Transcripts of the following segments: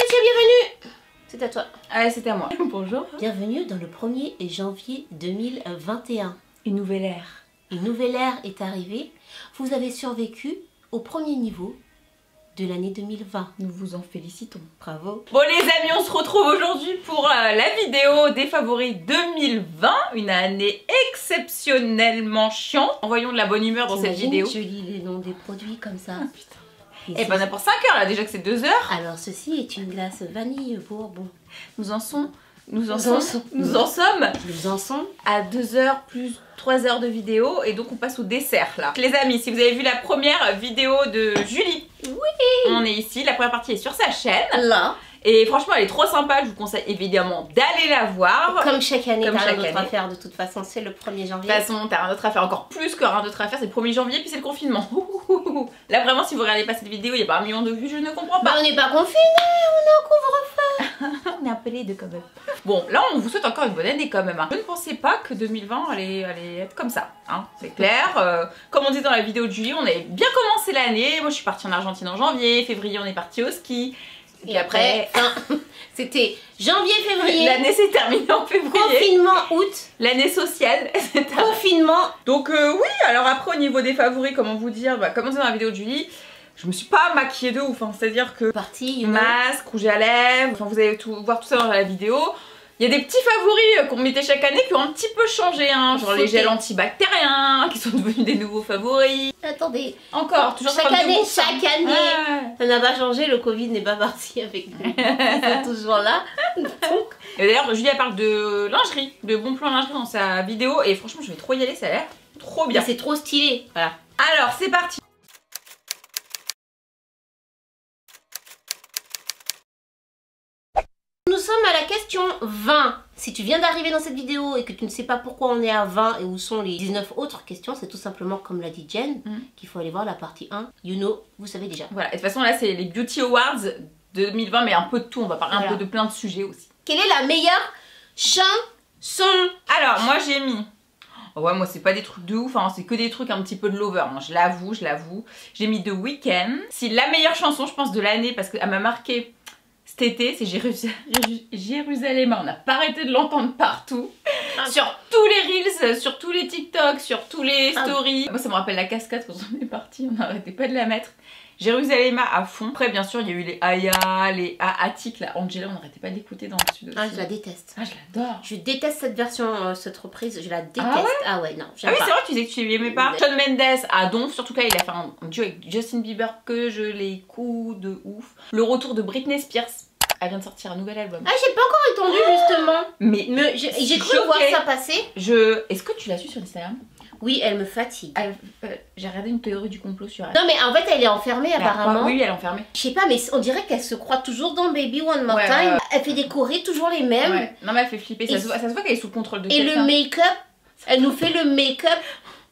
messieurs, bienvenue. C'est à toi. Allez, c'est à moi. Bonjour. Bienvenue dans le 1er janvier 2021. Une nouvelle ère. Une nouvelle ère est arrivée. Vous avez survécu au premier niveau de l'année 2020. Nous vous en félicitons. Bravo. Bon les amis, on se retrouve aujourd'hui pour la vidéo des favoris 2020. Une année exceptionnellement chiante. Envoyons de la bonne humeur dans cette vidéo. Je lis les noms des produits comme ça. Ah, putain. Et ben on a pour 5 heures là, déjà que c'est 2 heures. Alors ceci est une glace vanille bourbon. Nous en sommes à 2 heures plus 3 heures de vidéo et donc on passe au dessert là. Les amis, si vous avez vu la première vidéo de Julie, oui, on est ici, la première partie est sur sa chaîne. Là. Et franchement elle est trop sympa, je vous conseille évidemment d'aller la voir. Comme chaque année, t'as rien d'autre à faire de toute façon, c'est le 1er janvier. De toute façon, t'as rien d'autre à faire, encore plus que rien d'autre à faire, c'est le 1er janvier puis c'est le confinement. Là vraiment, si vous regardez pas cette vidéo, il y a pas 1 million de vues, je ne comprends pas. Bah on n'est pas confinés, on est en couvre-feu. On est un peu les deux quand même. Bon, là on vous souhaite encore une bonne année quand même. Hein. Je ne pensais pas que 2020 allait être comme ça, hein. C'est clair. Comme on dit dans la vidéo de Julie, on avait bien commencé l'année. Moi je suis partie en Argentine en janvier, février on est parti au ski. Et après, c'était janvier, février. L'année s'est terminée en février. Confinement, août. L'année sociale. Confinement. Donc oui, alors après au niveau des favoris, comment vous dire, comme on dit dans la vidéo de Julie, je me suis pas maquillée de ouf, hein. C'est-à-dire que masque, rouge à lèvres, enfin vous allez voir tout ça dans la vidéo. Il y a des petits favoris qu'on mettait chaque année qui ont un petit peu changé, hein, genre les gels antibactériens qui sont devenus des nouveaux favoris. Attendez, encore, toujours chaque année, ça n'a pas changé, le Covid n'est pas parti avec nous. Ils sont toujours là. Donc... Et d'ailleurs, Julie elle parle de lingerie, de bons plans lingerie dans sa vidéo et franchement je vais trop y aller, ça a l'air trop bien. C'est trop stylé, voilà. Alors c'est parti. Nous sommes à la question 20. Si tu viens d'arriver dans cette vidéo et que tu ne sais pas pourquoi on est à 20 et où sont les 19 autres questions, c'est tout simplement comme l'a dit Jen, qu'il faut aller voir la partie 1. You know, vous savez déjà. Voilà, et de toute façon là c'est les Beauty Awards 2020, mais un peu de tout, on va parler un peu de plein de sujets aussi. Quelle est la meilleure chanson? Alors moi j'ai mis... Oh ouais, moi c'est pas des trucs de ouf, hein, c'est que des trucs un petit peu de lover, hein, je l'avoue. J'ai mis The Weeknd. C'est la meilleure chanson je pense de l'année parce qu'elle m'a marqué cet été, c'est Jérusalem. On n'a pas arrêté de l'entendre partout. Sur tous les reels, sur tous les TikTok, sur tous les stories. Moi ça me rappelle la cascade quand on est parti, on n'arrêtait pas de la mettre. Jérusalem à fond. Après bien sûr il y a eu les Aya, les Attic, la Angela, on n'arrêtait pas d'écouter dans le sud aussi. Ah je la déteste. Ah je l'adore. Je déteste cette version, cette reprise, je la déteste. Ah ouais, non, ah oui c'est vrai, tu disais que tu aimais pas. Shawn Mendes à Donf, surtout que là il a fait un duo avec Justin Bieber que je l'écoute de ouf. Le retour de Britney Spears. Elle vient de sortir un nouvel album. Ah j'ai pas encore entendu justement. Mais j'ai cru voir ça passer. Est-ce que tu l'as su sur Instagram? Oui, elle me fatigue. J'ai regardé une théorie du complot sur elle. Non mais en fait elle est enfermée apparemment. Oui elle est enfermée. Je sais pas mais on dirait qu'elle se croit toujours dans Baby One More Time. Elle fait des chorés toujours les mêmes. Ouais. Non mais elle fait flipper, ça se voit qu'elle est sous le contrôle de quelqu'un. Et le make-up, elle nous fait le make-up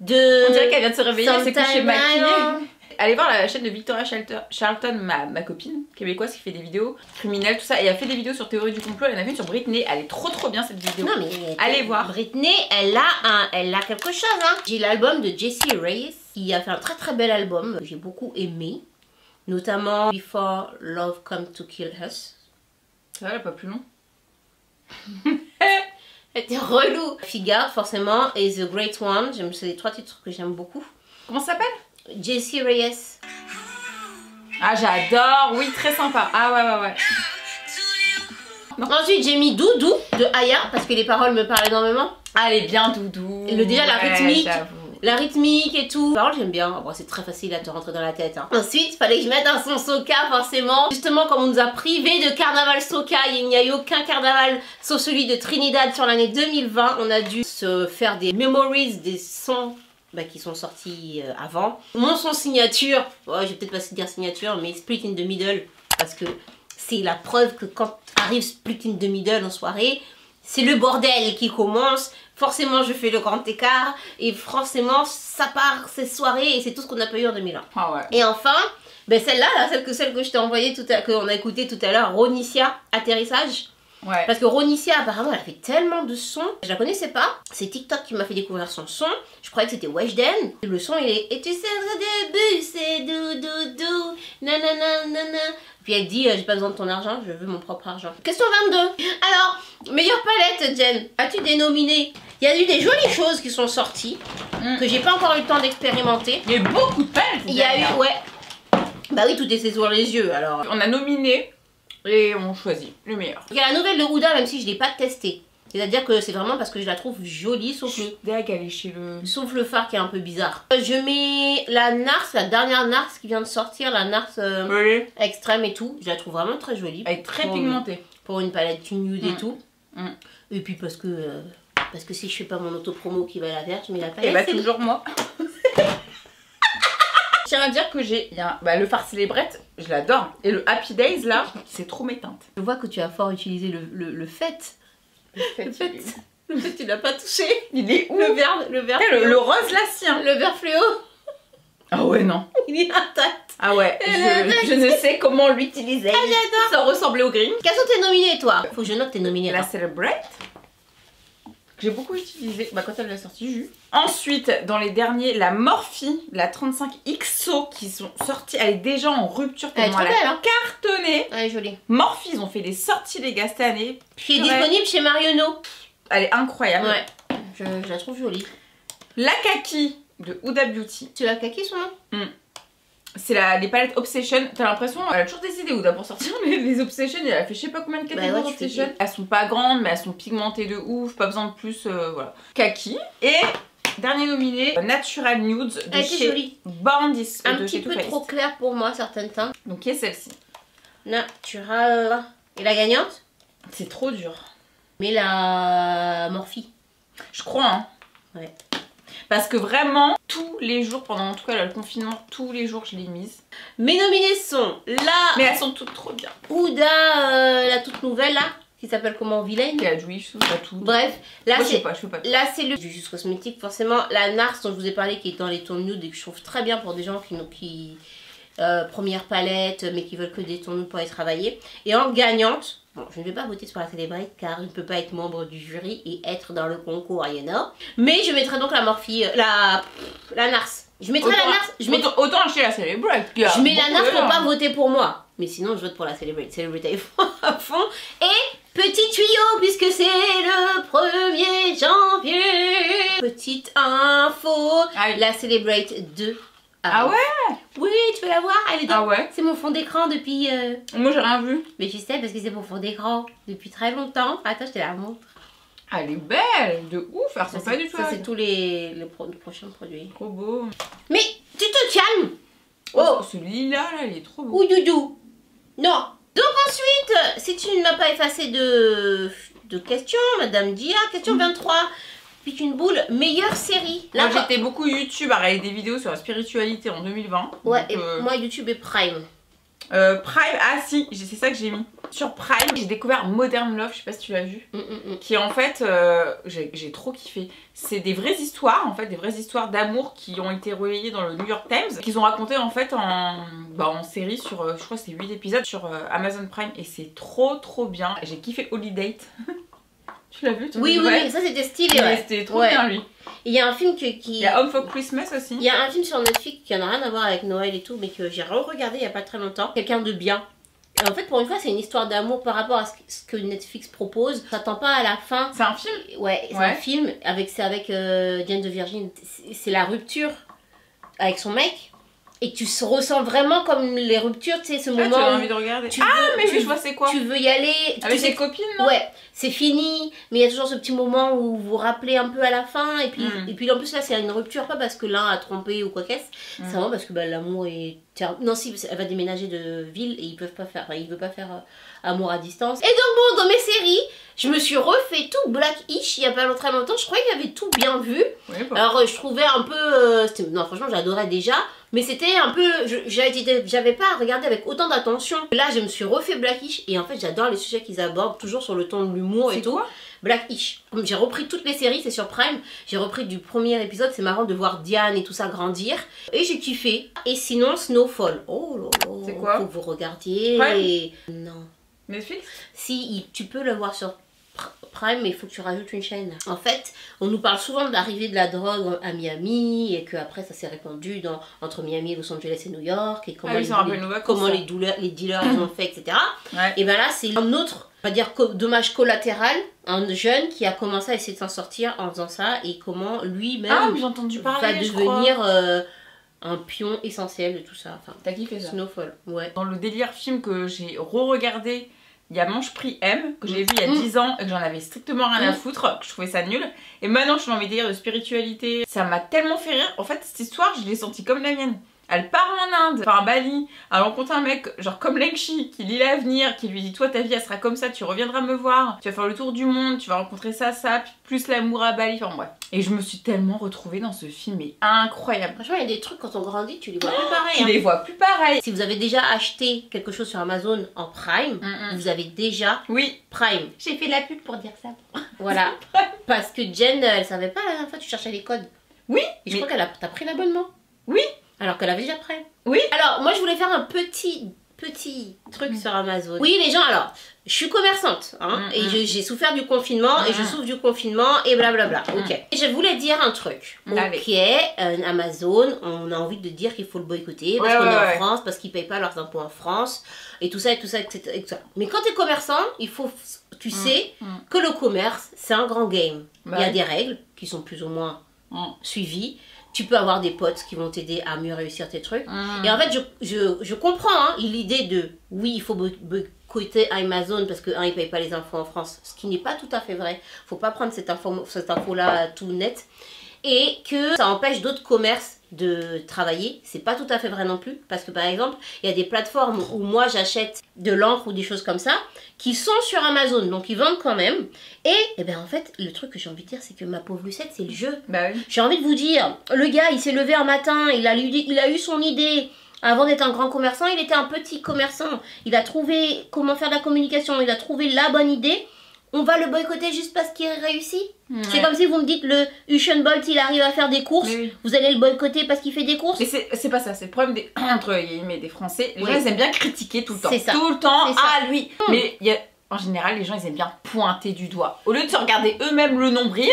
de... On dirait qu'elle vient de se réveiller, elle s'est couchée maquillée. Allez voir la chaîne de Victoria Charlton, ma copine québécoise qui fait des vidéos criminelles, tout ça. Et elle a fait des vidéos sur théorie du complot, elle en a fait une sur Britney. Elle est trop bien cette vidéo. Non mais allez voir. Britney, elle a quelque chose hein. J'ai l'album de Jessie Reyez qui a fait un très bel album. J'ai beaucoup aimé. Notamment Before Love Come to Kill Us. Ça va, elle est pas plus long. Elle était relou. Figaro forcément et The Great One. C'est les 3 titres que j'aime beaucoup. Comment ça s'appelle? Jessie Reyez. Ah j'adore, oui très sympa. Ah ouais. Ensuite j'ai mis Doudou de Aya parce que les paroles me parlent énormément. Ah elle est bien Doudou. Déjà la rythmique. La rythmique et tout. Les paroles j'aime bien. Bon, c'est très facile à te rentrer dans la tête. Hein. Ensuite, fallait que je mette un son soca forcément. Justement, comme on nous a privé de carnaval soca, il n'y a eu aucun carnaval sauf celui de Trinidad sur l'année 2020. On a dû se faire des memories des sons qui sont sortis avant. Mon son signature, je vais peut-être pas dire signature, mais Split in the Middle, parce que c'est la preuve que quand arrive Split in the Middle en soirée, c'est le bordel qui commence. Forcément, je fais le grand écart et forcément, ça part ces soirées et c'est tout ce qu'on n'a pas eu en 2001. Ah ouais. Et enfin, celle-là, celle que je t'ai envoyée, qu'on a écoutée tout à l'heure, Ronicia, Atterrissage. Ouais. Parce que Ronicia, apparemment, elle a fait tellement de sons. Je la connaissais pas. C'est TikTok qui m'a fait découvrir son son. Je croyais que c'était Weshden. Le son, il est... Et tu sais, au début, c'est dou dou dou. Nanana, nanana. Puis elle dit j'ai pas besoin de ton argent, je veux mon propre argent. Question 22. Alors, meilleure palette, Jen, as-tu dénominé? Il y a eu des jolies choses qui sont sorties que j'ai pas encore eu le temps d'expérimenter. Il y a eu beaucoup de palettes. Il y a eu, ouais. Bah oui, tout est sur les yeux alors. On a nominé et on choisit le meilleur. Il y a la nouvelle de Huda, même si je l'ai pas testée. C'est-à-dire que c'est vraiment parce que je la trouve jolie, sauf le phare qui est un peu bizarre. Je mets la Nars, la dernière Nars qui vient de sortir, la Nars extrême et tout. Je la trouve vraiment très jolie. Elle est très pigmentée. Pour une palette nude et tout. Et puis parce que si je fais pas mon auto-promo qui va la faire, je mets la palette. Et bah toujours moi. Je tiens à dire que j'ai le fard Célébrette, je l'adore. Et le Happy Days là, c'est trop mes teintes. Je vois que tu as fort utilisé le fait. Le fait, tu l'as pas touché. Il est où? Le vert le rose là, si. Hein. Le vert fluo. Ah ouais, non. Il est intact. Ah ouais, je ne sais comment l'utiliser. Ah, j'adore. Ça ressemblait au green. Quels sont tes nominés, toi? Faut que je note tes nominés. La Celebrate. J'ai beaucoup utilisé quand elle l'a sortie, j'ai eu. Ensuite, dans les derniers, la Morphe, la 35XO qui sont sorties. Elle est déjà en rupture tellement elle a cartonné. Elle est jolie. Morphe, ils ont fait des sorties les gars cette année. Qui est disponible chez Marionneau. Elle est incroyable. Ouais, je la trouve jolie. La Kaki de Huda Beauty. C'est la Kaki son nom? C'est les palettes Obsession. T'as l'impression, elle a toujours des idées Huda pour sortir les Obsession. Elle a fait je sais pas combien de catégories Obsession. Elles sont pas grandes, mais elles sont pigmentées de ouf. Pas besoin de plus. Voilà. Kaki. Et dernier nominé, Natural Nudes de chez Born This. Un petit peu trop clair pour moi, certaines teintes. Donc, qui est celle-ci? Natural. Et la gagnante? C'est trop dur. Mais la Morphe. Je crois, hein. Ouais. Parce que vraiment, tous les jours, pendant en tout cas le confinement, tous les jours je l'ai mise. Mes nominés sont la... Mais elles sont toutes trop bien. Huda, la toute nouvelle là, qui s'appelle comment? Vilaine. Qui a Juice, pas tout. Bref, là moi, c'est... je fais pas tout. Là c'est le Juice cosmétique, forcément. La Nars dont je vous ai parlé qui est dans les tons nude et que je trouve très bien pour des gens qui première palette, mais qui veulent que des tons nude pour les travailler. Et en gagnante... Bon, je ne vais pas voter sur la Celebrate car je ne peux pas être membre du jury et être dans le concours, you know. Mais je mettrai donc la Morphe, la Nars. Je mettrai la Nars. Autant acheter la Celebrate. Je mets la Nars pour pas voter pour moi. Mais sinon, je vote pour la Celebrate. Celebrate à fond. Et petit tuyau, puisque c'est le 1er janvier. Petite info. La Celebrate 2. Ah ouais? Oui, tu veux la voir? Elle est dans... Ah ouais? C'est mon fond d'écran depuis... Moi j'ai rien vu. Mais je sais parce que c'est mon fond d'écran depuis très longtemps. Attends, je te la montre. Elle est belle, de ouf, elle ressemble pas du tout. Ça c'est tous les prochains produits. Trop beau. Mais tu te calmes. Oh, celui-là, là, il est trop beau. Ou doudou. Non. Donc ensuite, si tu ne m'as pas effacé de questions, Madame Dia, question 23. Puis une boule, meilleure série. Là, moi j'étais beaucoup YouTube à regarder des vidéos sur la spiritualité en 2020. Ouais, donc, et moi YouTube et Prime. Prime, ah si, c'est ça que j'ai mis. Sur Prime, j'ai découvert Modern Love, je sais pas si tu l'as vu. Qui en fait, j'ai trop kiffé. C'est des vraies histoires, en fait, des vraies histoires d'amour qui ont été relayées dans le New York Times. Qu'ils ont racontées en fait en série sur, je crois que c'est 8 épisodes sur Amazon Prime. Et c'est trop bien. J'ai kiffé Holiday. Tu l'as vu? Oui, ça c'était stylé. Ouais. C'était trop bien lui. Il y a un film Il y a Home for Christmas aussi. Il y a un film sur Netflix qui n'a rien à voir avec Noël et tout, mais que j'ai re-regardé il y a pas très longtemps. Quelqu'un de bien. Et en fait, pour une fois, c'est une histoire d'amour par rapport à ce que Netflix propose. Ça t'attend pas à la fin. C'est un film? Ouais, c'est un film. C'est avec Diane de Virgin. C'est la rupture avec son mec. Et tu ressens vraiment comme les ruptures, tu sais, ce moment. Tu as envie de regarder. Mais je vois c'est quoi. Tu veux y aller. Avec tes copines, non? Ouais, c'est fini, mais il y a toujours ce petit moment où vous vous rappelez un peu à la fin. Et puis en plus, là, c'est une rupture, pas parce que l'un a trompé ou quoi qu'est-ce. C'est vraiment parce que l'amour est. Non, si, elle va déménager de ville et il veut pas faire amour à distance. Et donc, bon, dans mes séries, je me suis refait tout Blackish il y a pas très longtemps. Je croyais qu'il y avait tout bien vu. Oui, alors, je trouvais un peu. Non, franchement, j'adorais déjà. Mais c'était un peu... J'avais pas regardé avec autant d'attention. Là, je me suis refait Blackish. Et en fait, j'adore les sujets qu'ils abordent. Toujours sur le ton de l'humour et tout. Blackish. J'ai repris toutes les séries, c'est sur Prime. J'ai repris du premier épisode. C'est marrant de voir Diane et tout ça grandir. Et j'ai kiffé. Et sinon, Snowfall. Oh là là. C'est quoi? Faut que vous regardiez. Prime? Non. Netflix? Si, tu peux le voir sur Prime, mais il faut que tu rajoutes une chaîne. En fait, on nous parle souvent de l'arrivée de la drogue à Miami et qu'après ça s'est répandu entre Miami, Los Angeles et New York et comment, les dealers ils ont fait, etc. Ouais. Et ben là, c'est un autre, on va dire, dommage collatéral, un jeune qui a commencé à essayer de s'en sortir en faisant ça et comment lui-même va devenir un pion essentiel de tout ça. Enfin, t'as kiffé ça? Snowfall, ouais. Dans le délire film que j'ai re-regardé, il y a Mange Prix M, que j'ai vu il y a 10 ans et que j'en avais strictement rien à foutre, que je trouvais ça nul. Et maintenant, je suis dans mes délires de spiritualité. Ça m'a tellement fait rire. En fait, cette histoire, je l'ai sentie comme la mienne. Elle part en Inde, enfin à Bali, elle rencontre un mec genre comme Lengchi qui lit l'avenir, qui lui dit toi ta vie elle sera comme ça, tu reviendras me voir, tu vas faire le tour du monde, tu vas rencontrer ça, plus l'amour à Bali, enfin bref. Et je me suis tellement retrouvée dans ce film, mais incroyable. Franchement il y a des trucs quand on grandit, tu les vois plus pareil. Tu les vois plus pareil. Si vous avez déjà acheté quelque chose sur Amazon en Prime, vous avez déjà Prime. J'ai fait la pub pour dire ça. Voilà. Parce que Jen, elle savait pas la dernière fois tu cherchais les codes. Oui. Et je crois qu'elle t'as pris l'abonnement. Oui. Alors qu'elle avait déjà Prime. Oui. Alors, moi, je voulais faire un petit truc sur Amazon. Oui, les gens, alors, je suis commerçante, hein, et j'ai souffert du confinement, et je souffre du confinement, et blablabla. Ok. Et je voulais dire un truc. Ok, Amazon, on a envie de dire qu'il faut le boycotter, parce qu'on est en France, parce qu'ils payent pas leurs impôts en France, et tout ça, et tout ça, etc. Et tout ça. Mais quand tu es commerçant, il faut, tu sais que le commerce, c'est un grand game. Il y a des règles qui sont plus ou moins suivies. Tu peux avoir des potes qui vont t'aider à mieux réussir tes trucs. Et en fait, je comprends l'idée de, oui, il faut boycotter Amazon parce que, ils ne payent pas les infos en France. Ce qui n'est pas tout à fait vrai. Il ne faut pas prendre cette info-là tout net. Et que ça empêche d'autres commerces de travailler. C'est pas tout à fait vrai non plus. Parce que, par exemple, il y a des plateformes où moi, j'achète de l'encre ou des choses comme ça qui sont sur Amazon. Donc, ils vendent quand même. Et ben en fait, le truc que j'ai envie de dire, c'est que ma pauvre Lucette, c'est le jeu. Bah oui. J'ai envie de vous dire, le gars, il s'est levé un matin, il a eu son idée. Avant d'être un grand commerçant, il était un petit commerçant. Il a trouvé comment faire de la communication, il a trouvé la bonne idée. On va le boycotter juste parce qu'il réussit. C'est comme si vous me dites le Usain Bolt, il arrive à faire des courses. Vous allez le boycotter parce qu'il fait des courses. Mais c'est pas ça, c'est le problème entre guillemets des Français. Les gens, ils aiment bien critiquer tout le temps. C'est ça. Tout le temps, lui. Mais en général, les gens, ils aiment bien pointer du doigt. Au lieu de se regarder eux-mêmes le nombril,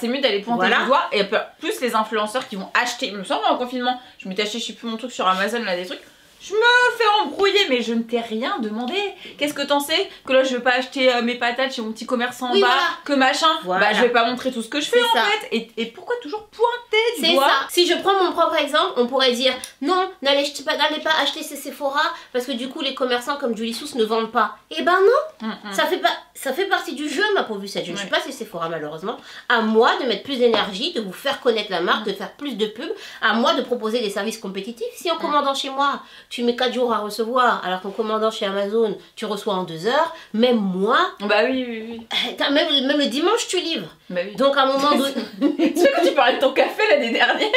c'est mieux d'aller pointer du doigt. Et plus les influenceurs qui vont acheter. Il me semble en confinement, je m'étais acheté, je sais plus mon truc sur Amazon, là, des trucs. Je me fais embrouiller, mais je ne t'ai rien demandé. Qu'est-ce que t'en sais? Que là, je vais pas acheter mes patates chez mon petit commerçant en bas, que machin. Bah, je vais pas montrer tout ce que je fais en fait. Et pourquoi toujours pointer du doigt? C'est ça. Si je prends mon propre exemple, on pourrait dire non, n'allez pas acheter ces Sephora parce que du coup, les commerçants comme Julie Sousse ne vendent pas. Eh ben non, ça fait partie du jeu, ma pauvre Lucette. Je ne suis pas ces Sephora malheureusement. À moi de mettre plus d'énergie, de vous faire connaître la marque, de faire plus de pubs. À moi de proposer des services compétitifs. Si en commandant chez moi, tu mets 4 jours à recevoir, alors qu'en commandant chez Amazon, tu reçois en 2 heures, même moi... Bah oui. Même le dimanche, tu livres. Bah oui. Donc à un moment donné... Tu sais quand tu parlais de ton café l'année dernière?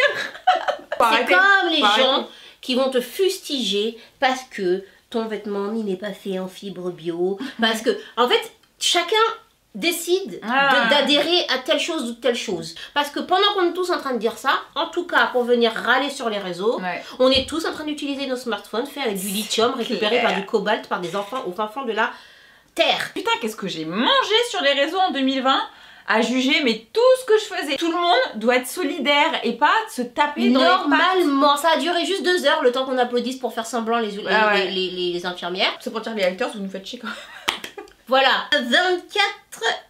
C'est comme les gens qui vont te fustiger parce que ton vêtement n'est pas fait en fibre bio, parce que... En fait, chacun décide d'adhérer à telle chose ou telle chose. Parce que pendant qu'on est tous en train de dire ça, en tout cas pour venir râler sur les réseaux, on est tous en train d'utiliser nos smartphones faits avec du lithium récupéré par du cobalt par des enfants au fin fond de la terre. Putain, qu'est-ce que j'ai mangé sur les réseaux en 2020 à juger mais tout ce que je faisais. Tout le monde doit être solidaire et pas se taper dans les pattes. Normalement, ça a duré juste 2 heures le temps qu'on applaudisse pour faire semblant les infirmières. C'est pour dire les haters, vous nous faites chier quand même. Voilà, 24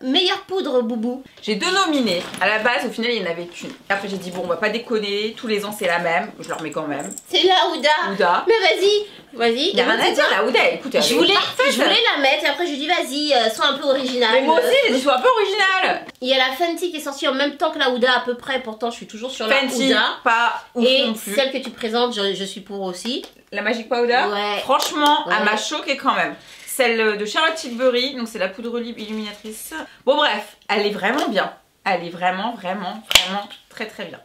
meilleures poudres, Boubou. J'ai 2 nominés. À la base, au final, il n'y en avait qu'une. Après, j'ai dit, bon, on va pas déconner. Tous les ans, c'est la même. Je leur mets quand même. C'est la Ouda. Mais vas-y. Il n'y a rien à dire, la Ouda. Écoute, je voulais la mettre. Et après, je lui dis, vas-y, sois un peu original. Mais moi aussi, j'ai dit, sois un peu original. Il y a la Fenty qui est sortie en même temps que la Ouda, à peu près. Pourtant, je suis toujours sur la Ouda. Pas ouf et non plus. Celle que tu présentes, je suis pour aussi. La Magic Powder. Franchement, elle m'a choquée quand même. Celle de Charlotte Tilbury, donc c'est la poudre libre illuminatrice. Bon bref, elle est vraiment bien. Elle est vraiment très bien.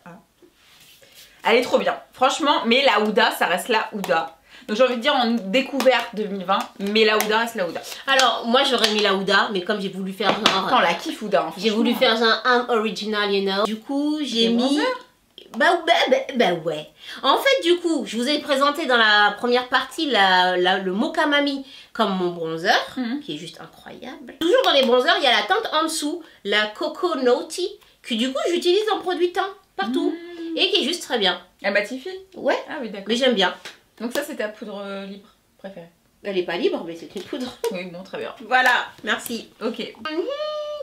Elle est trop bien, franchement, mais la Ouda, ça reste la Ouda. Donc j'ai envie de dire en découverte 2020, mais la Ouda reste la Ouda. Alors moi j'aurais mis la Ouda, mais comme j'ai voulu faire genre... Attends, la kiffe Ouda. J'ai voulu faire un original, you know. Du coup j'ai mis Bah ouais. En fait, du coup, je vous ai présenté dans la première partie le Mocha Mami comme mon bronzer, qui est juste incroyable. Toujours dans les bronzers, il y a la teinte en dessous, la Coco Naughty, que du coup, j'utilise en produit teint partout. Et qui est juste très bien. Elle matifie? Ouais. Ah oui, d'accord. Mais j'aime bien. Donc ça, c'est ta poudre libre préférée? Elle est pas libre, mais c'est une poudre. Oui, bon, très bien. Voilà, merci. Ok.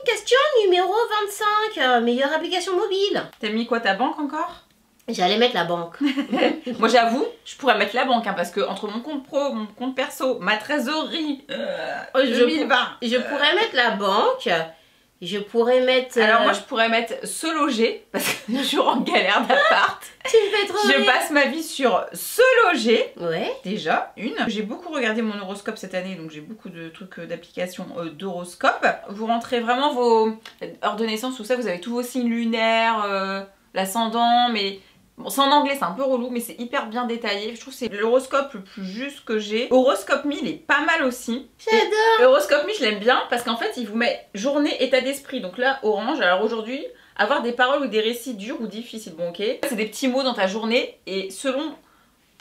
Question numéro 25, meilleure application mobile. T'as mis quoi, ta banque encore? J'allais mettre la banque. Moi j'avoue, je pourrais mettre la banque, hein, parce que entre mon compte pro, mon compte perso, ma trésorerie, 2020. Je pourrais mettre la banque. Je pourrais mettre... Alors moi je pourrais mettre se loger, parce que je suis toujours en galère d'appart. Tu me fais trop Je rire. passe ma vie sur se loger. Ouais. Déjà, une. J'ai beaucoup regardé mon horoscope cette année, donc j'ai beaucoup de trucs d'applications d'horoscope. Vous rentrez vraiment vos heures de naissance, tout ça, vous avez tous vos signes lunaires, l'ascendant, mais... Bon, c'est en anglais, c'est un peu relou, mais c'est hyper bien détaillé. Je trouve que c'est l'horoscope le plus juste que j'ai. Horoscope Me, il est pas mal aussi. J'adore. Horoscope Me, je l'aime bien parce qu'en fait, il vous met journée, état d'esprit. Donc là, orange. Alors aujourd'hui, avoir des paroles ou des récits durs ou difficiles. Bon, ok. C'est des petits mots dans ta journée et selon...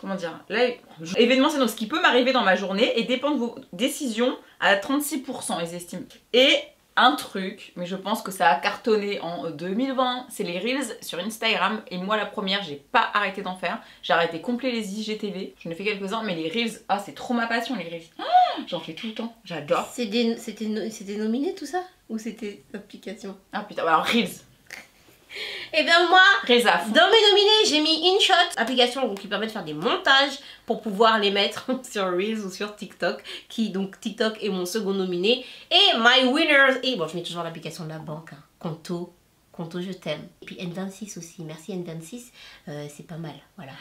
Comment dire? Là, événement, c'est donc ce qui peut m'arriver dans ma journée et dépend de vos décisions à 36%, ils estiment. Et... un truc, mais je pense que ça a cartonné en 2020, c'est les Reels sur Instagram. Et moi la première, j'ai pas arrêté d'en faire. J'ai arrêté complet les IGTV. J'en ai fait quelques-uns, mais les Reels, ah c'est trop ma passion les Reels. Oh, j'en fais tout le temps, j'adore. C'était nominé tout ça? Ou c'était application? Ah putain, alors Reels. Et bien moi, Reels à fond. dans mes nominés, j'ai mis InShot, application qui permet de faire des montages pour pouvoir les mettre sur Reels ou sur TikTok, donc TikTok est mon second nominé. Et My Winners, et bon je mets toujours l'application de la banque, hein. Conto je t'aime. Et puis N26 aussi, merci N26, c'est pas mal, voilà.